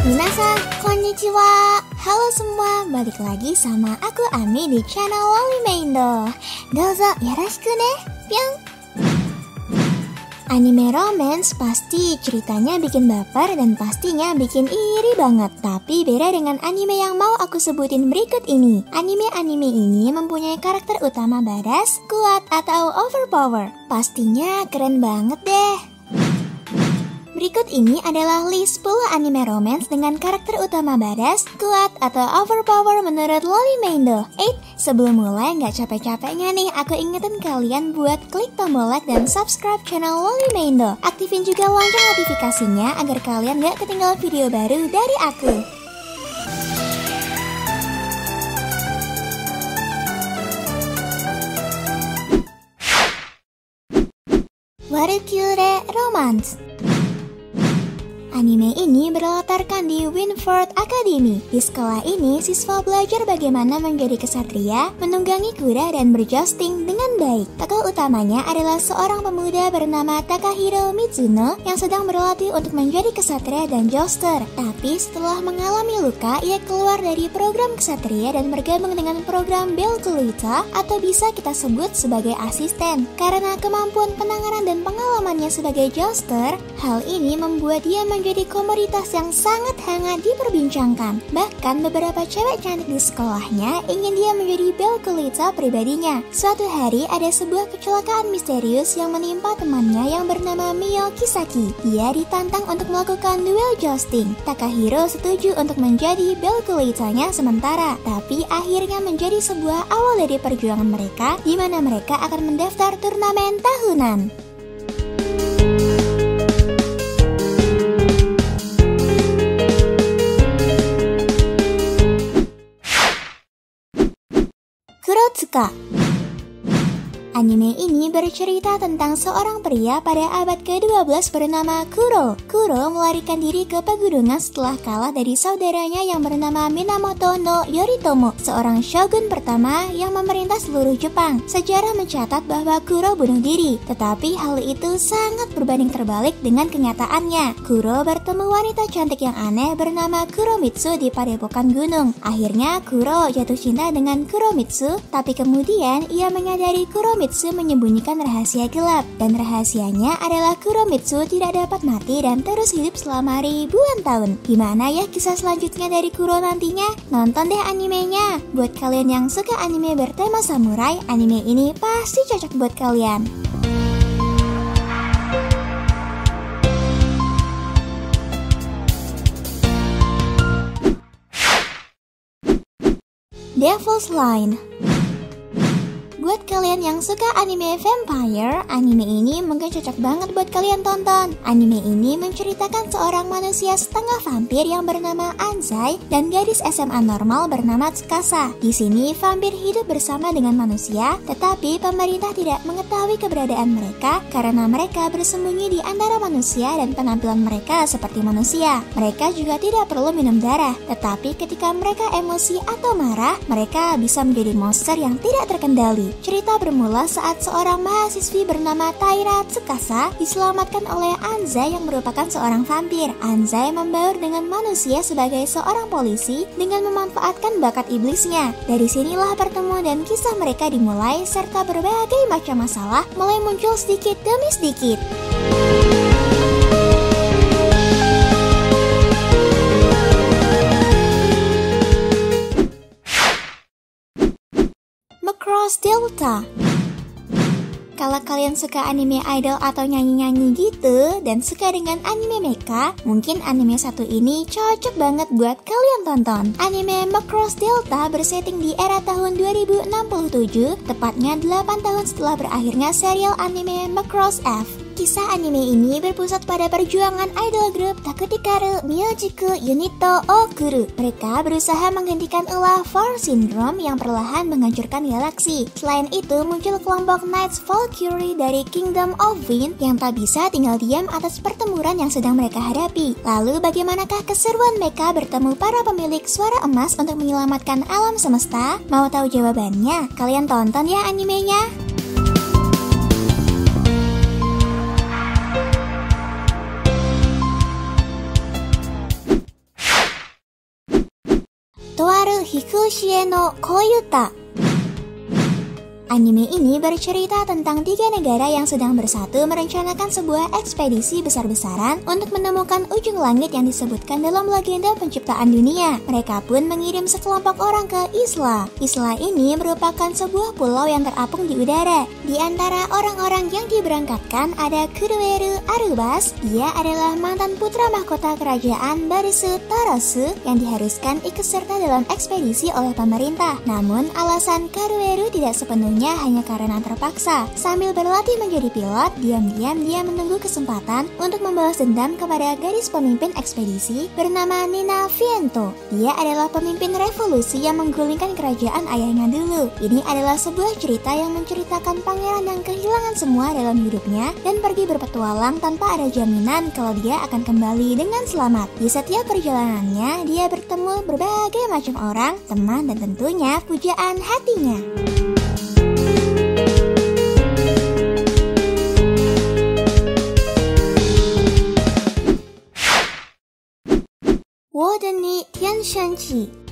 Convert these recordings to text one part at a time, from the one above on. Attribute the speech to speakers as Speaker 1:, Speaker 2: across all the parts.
Speaker 1: Minasan, konnichiwa. Halo semua, balik lagi sama aku Ami di channel Loli Meindo. Dozo yoroshiku ne, pyong. Anime romance pasti ceritanya bikin baper dan pastinya bikin iri banget. Tapi beda dengan anime yang mau aku sebutin berikut ini. Anime-anime ini mempunyai karakter utama badass, kuat, atau overpower. Pastinya keren banget deh. Berikut ini adalah list 10 anime romance dengan karakter utama badass, kuat, atau overpower menurut Loli Meindo. Sebelum mulai nggak capek-capeknya nih, aku ingetin kalian buat klik tombol like dan subscribe channel Loli Meindo. Aktifin juga lonceng notifikasinya agar kalian nggak ketinggalan video baru dari aku. Warukyure Romance. Anime ini berlatarkan di Winford Academy. Di sekolah ini, siswa belajar bagaimana menjadi kesatria, menunggangi kuda, dan berjousting dengan baik. Tokoh utamanya adalah seorang pemuda bernama Takahiro Mizuno yang sedang berlatih untuk menjadi kesatria dan jouster. Tapi setelah mengalami luka, ia keluar dari program kesatria dan bergabung dengan program Belkulita atau bisa kita sebut sebagai asisten. Karena kemampuan penanganan dan pengalamannya sebagai jouster, hal ini membuat dia menjadi komoditas yang sangat hangat diperbincangkan. Bahkan beberapa cewek cantik di sekolahnya ingin dia menjadi Belkulita pribadinya. Suatu hari ada sebuah kecelakaan misterius yang menimpa temannya yang bernama Mio Kisaki. Dia ditantang untuk melakukan duel jousting. Takahiro setuju untuk menjadi Belkulitanya sementara, tapi akhirnya menjadi sebuah awal dari perjuangan mereka di mana mereka akan mendaftar turnamen tahunan. Kurotsuka. Anime ini bercerita tentang seorang pria pada abad ke-12 bernama Kuro. Kuro melarikan diri ke pegunungan setelah kalah dari saudaranya yang bernama Minamoto no Yoritomo, seorang shogun pertama yang memerintah seluruh Jepang. Sejarah mencatat bahwa Kuro bunuh diri, tetapi hal itu sangat berbanding terbalik dengan kenyataannya. Kuro bertemu wanita cantik yang aneh bernama Kuromitsu di padepokan gunung. Akhirnya Kuro jatuh cinta dengan Kuromitsu, tapi kemudian ia menyadari Kuromitsu menyembunyikan rahasia gelap, dan rahasianya adalah Kuromitsu tidak dapat mati dan terus hidup selama ribuan tahun. Gimana ya kisah selanjutnya dari Kuro nantinya? Nonton deh animenya. Buat kalian yang suka anime bertema samurai, anime ini pasti cocok buat kalian. Devil's Line. Buat kalian yang suka anime vampire, anime ini mungkin cocok banget buat kalian tonton. Anime ini menceritakan seorang manusia setengah vampir yang bernama Anzai dan gadis SMA normal bernama Tsukasa. Di sini vampir hidup bersama dengan manusia, tetapi pemerintah tidak mengetahui keberadaan mereka karena mereka bersembunyi di antara manusia dan penampilan mereka seperti manusia. Mereka juga tidak perlu minum darah, tetapi ketika mereka emosi atau marah, mereka bisa menjadi monster yang tidak terkendali. Cerita bermula saat seorang mahasiswi bernama Taira Tsukasa diselamatkan oleh Anzai yang merupakan seorang vampir. Anzai membaur dengan manusia sebagai seorang polisi dengan memanfaatkan bakat iblisnya. Dari sinilah pertemuan dan kisah mereka dimulai serta berbagai macam masalah mulai muncul sedikit demi sedikit. Macross Delta. Kalau kalian suka anime idol atau nyanyi-nyanyi gitu dan suka dengan anime mecha, mungkin anime satu ini cocok banget buat kalian tonton. Anime Macross Delta bersetting di era tahun 2067, tepatnya 8 tahun setelah berakhirnya serial anime Macross F. Kisah anime ini berpusat pada perjuangan idol grup Takutikaru Music Unit Okuru. Mereka berusaha menghentikan ulah Fall Syndrome yang perlahan menghancurkan galaksi. Selain itu, muncul kelompok Knights Valkyrie dari Kingdom of Wind yang tak bisa tinggal diam atas pertempuran yang sedang mereka hadapi. Lalu bagaimanakah keseruan mereka bertemu para pemilik suara emas untuk menyelamatkan alam semesta? Mau tahu jawabannya? Kalian tonton ya animenya. Fushie no Koyuta. Anime ini bercerita tentang 3 negara yang sedang bersatu merencanakan sebuah ekspedisi besar-besaran untuk menemukan ujung langit yang disebutkan dalam legenda penciptaan dunia. Mereka pun mengirim sekelompok orang ke Isla. Isla ini merupakan sebuah pulau yang terapung di udara. Di antara orang-orang yang diberangkatkan ada Kurueru Arubas. Dia adalah mantan putra mahkota kerajaan Barisu Tarasu yang diharuskan ikut serta dalam ekspedisi oleh pemerintah. Namun alasan Kurueru tidak sepenuhnya hanya karena terpaksa. Sambil berlatih menjadi pilot, diam-diam dia menunggu kesempatan untuk membalas dendam kepada gadis pemimpin ekspedisi bernama Nina Viento. Dia adalah pemimpin revolusi yang menggulingkan kerajaan ayahnya dulu. Ini adalah sebuah cerita yang menceritakan pangeran yang kehilangan semua dalam hidupnya dan pergi berpetualang tanpa ada jaminan kalau dia akan kembali dengan selamat. Di setiap perjalanannya, dia bertemu berbagai macam orang, teman, dan tentunya pujaan hatinya. Woden ni Tianshanchi.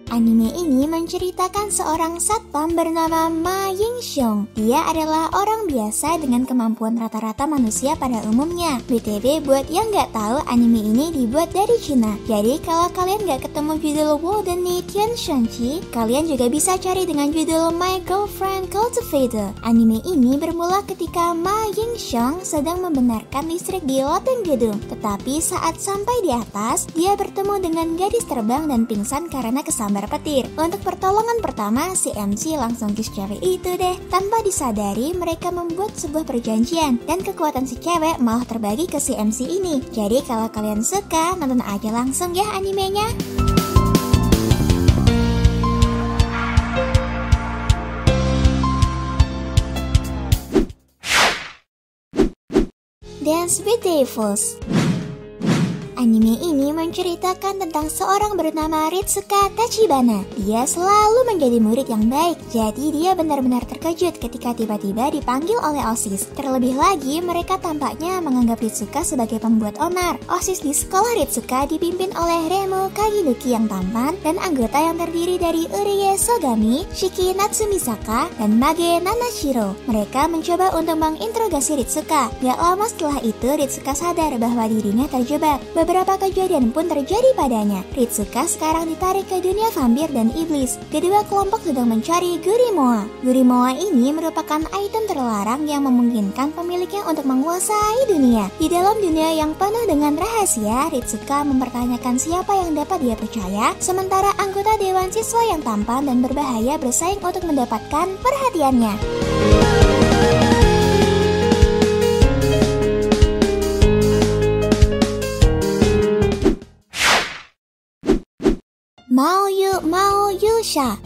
Speaker 1: Anime ini menceritakan seorang satpam bernama Ma Yingxiong. Dia adalah orang biasa dengan kemampuan rata-rata manusia pada umumnya. BTW buat yang nggak tahu, anime ini dibuat dari Cina. Jadi kalau kalian nggak ketemu judul Woden ni Tianshanchi, kalian juga bisa cari dengan judul My Girlfriend Cultivator. Anime ini bermula ketika Ma Yingxiong sedang membenarkan listrik di loteng gedung. Tetapi saat sampai di atas, dia bertemu dengan gadis terbang dan pingsan karena kesambar petir. Untuk pertolongan pertama, si MC langsung kiss cewek itu deh. Tanpa disadari, mereka membuat sebuah perjanjian dan kekuatan si cewek malah terbagi ke si MC ini. Jadi kalau kalian suka, nonton aja langsung ya animenya. Dance with Devils. Anime ini menceritakan tentang seorang bernama Ritsuka Tachibana. Dia selalu menjadi murid yang baik, jadi dia benar-benar terkejut ketika tiba-tiba dipanggil oleh OSIS. Terlebih lagi, mereka tampaknya menganggap Ritsuka sebagai pembuat onar. OSIS di sekolah Ritsuka dipimpin oleh Remo Kaginuki yang tampan dan anggota yang terdiri dari Urie Sogami, Shiki Natsumisaka, dan Mage Nanashiro. Mereka mencoba untuk menginterogasi Ritsuka. Gak lama setelah itu, Ritsuka sadar bahwa dirinya terjebak. Beberapa kejadian pun terjadi padanya. Ritsuka sekarang ditarik ke dunia vampir dan iblis. Kedua kelompok sedang mencari Gurimoa. Gurimoa ini merupakan item terlarang yang memungkinkan pemiliknya untuk menguasai dunia. Di dalam dunia yang penuh dengan rahasia, Ritsuka mempertanyakan siapa yang dapat dia percaya, sementara anggota dewan siswa yang tampan dan berbahaya bersaing untuk mendapatkan perhatiannya. Mao Yusha.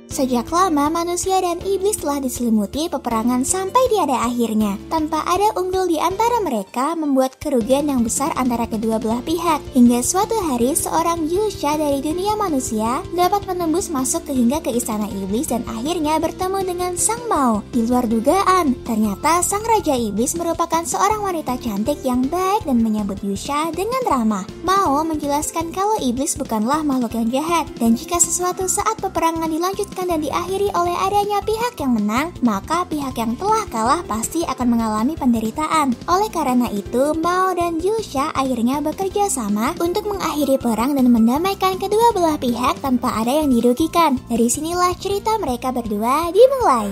Speaker 1: Sejak lama manusia dan iblis telah diselimuti peperangan sampai tiada akhirnya. Tanpa ada unggul di antara mereka membuat kerugian yang besar antara kedua belah pihak. Hingga suatu hari seorang Yusha dari dunia manusia dapat menembus masuk hingga ke istana iblis dan akhirnya bertemu dengan Sang Mao. Di luar dugaan, ternyata sang raja iblis merupakan seorang wanita cantik yang baik dan menyambut Yusha dengan ramah. Mao menjelaskan kalau iblis bukanlah makhluk yang jahat, dan jika sesuatu saat peperangan dilanjutkan dan diakhiri oleh adanya pihak yang menang, maka pihak yang telah kalah pasti akan mengalami penderitaan. Oleh karena itu, Mao dan Yusha akhirnya bekerja sama untuk mengakhiri perang dan mendamaikan kedua belah pihak tanpa ada yang dirugikan. Dari sinilah cerita mereka berdua dimulai.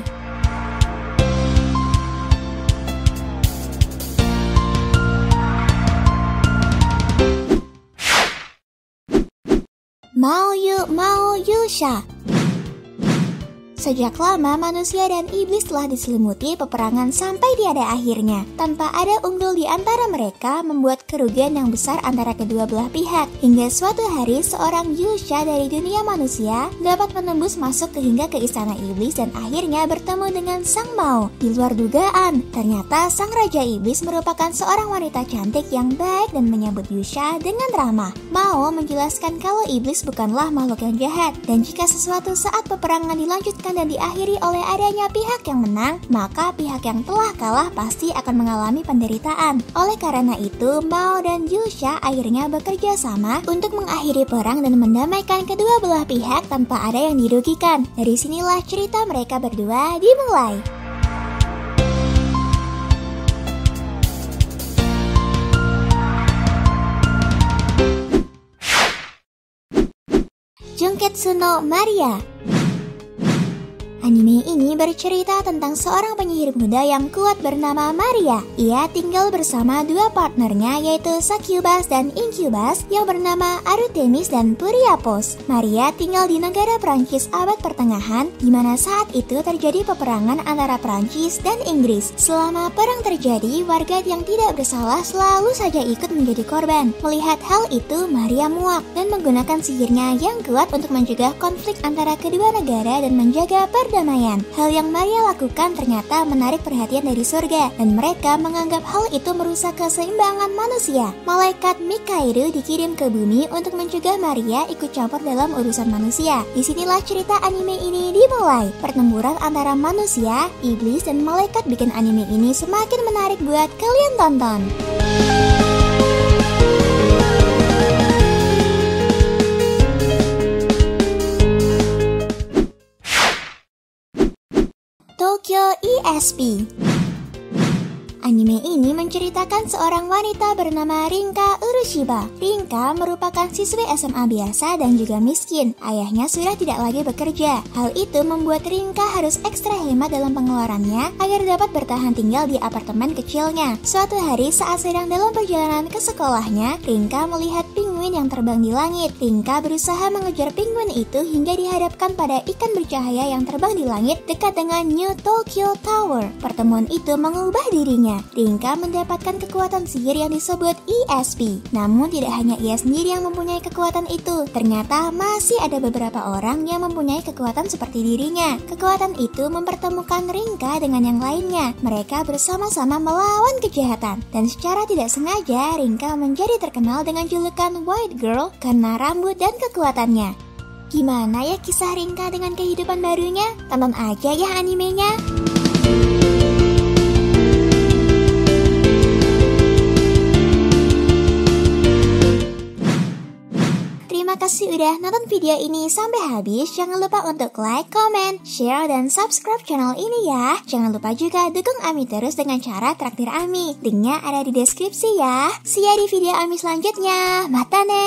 Speaker 1: Mao Yusha. Sejak lama manusia dan iblis telah diselimuti peperangan sampai tiada akhirnya. Tanpa ada unggul di antara mereka membuat kerugian yang besar antara kedua belah pihak. Hingga suatu hari seorang Yusha dari dunia manusia dapat menembus masuk hingga ke istana iblis dan akhirnya bertemu dengan Sang Mao. Di luar dugaan, ternyata sang raja iblis merupakan seorang wanita cantik yang baik dan menyambut Yusha dengan ramah. Mao menjelaskan kalau iblis bukanlah makhluk yang jahat, dan jika sesuatu saat peperangan dilanjutkan dan diakhiri oleh adanya pihak yang menang, maka pihak yang telah kalah pasti akan mengalami penderitaan. Oleh karena itu, Mao dan Jusha akhirnya bekerja sama untuk mengakhiri perang dan mendamaikan kedua belah pihak tanpa ada yang dirugikan. Dari sinilah cerita mereka berdua dimulai. Junketsu no Maria. Anime ini bercerita tentang seorang penyihir muda yang kuat bernama Maria. Ia tinggal bersama dua partnernya yaitu Succubus dan Incubus yang bernama Artemis dan Priapos. Maria tinggal di negara Prancis abad pertengahan, di mana saat itu terjadi peperangan antara Prancis dan Inggris. Selama perang terjadi, warga yang tidak bersalah selalu saja ikut menjadi korban. Melihat hal itu, Maria muak dan menggunakan sihirnya yang kuat untuk mencegah konflik antara kedua negara dan menjaga perdamaian. Hal yang Maria lakukan ternyata menarik perhatian dari surga, dan mereka menganggap hal itu merusak keseimbangan manusia. Malaikat Mikairu dikirim ke bumi untuk mencegah Maria ikut campur dalam urusan manusia. Disinilah cerita anime ini dimulai. Pertempuran antara manusia, iblis, dan malaikat bikin anime ini semakin menarik buat kalian tonton. Tokyo ESP. Anime ini menceritakan seorang wanita bernama Rinka Urushiba. Rinka merupakan siswi SMA biasa dan juga miskin. Ayahnya sudah tidak lagi bekerja. Hal itu membuat Rinka harus ekstra hemat dalam pengeluarannya agar dapat bertahan tinggal di apartemen kecilnya. Suatu hari saat sedang dalam perjalanan ke sekolahnya, Rinka melihat penguin yang terbang di langit. Rinka berusaha mengejar penguin itu hingga dihadapkan pada ikan bercahaya yang terbang di langit dekat dengan New Tokyo Tower. Pertemuan itu mengubah dirinya. Rinka mendapatkan kekuatan sihir yang disebut ESP. Namun tidak hanya ia sendiri yang mempunyai kekuatan itu. Ternyata masih ada beberapa orang yang mempunyai kekuatan seperti dirinya. Kekuatan itu mempertemukan Rinka dengan yang lainnya. Mereka bersama-sama melawan kejahatan. Dan secara tidak sengaja Rinka menjadi terkenal dengan julukan White Girl karena rambut dan kekuatannya. Gimana ya kisah Rinka dengan kehidupan barunya? Tonton aja ya animenya. Terima kasih udah nonton video ini sampai habis. Jangan lupa untuk like, comment, share, dan subscribe channel ini ya. Jangan lupa juga dukung Ami terus dengan cara traktir Ami. Linknya ada di deskripsi ya. See ya di video Ami selanjutnya. Mata ne.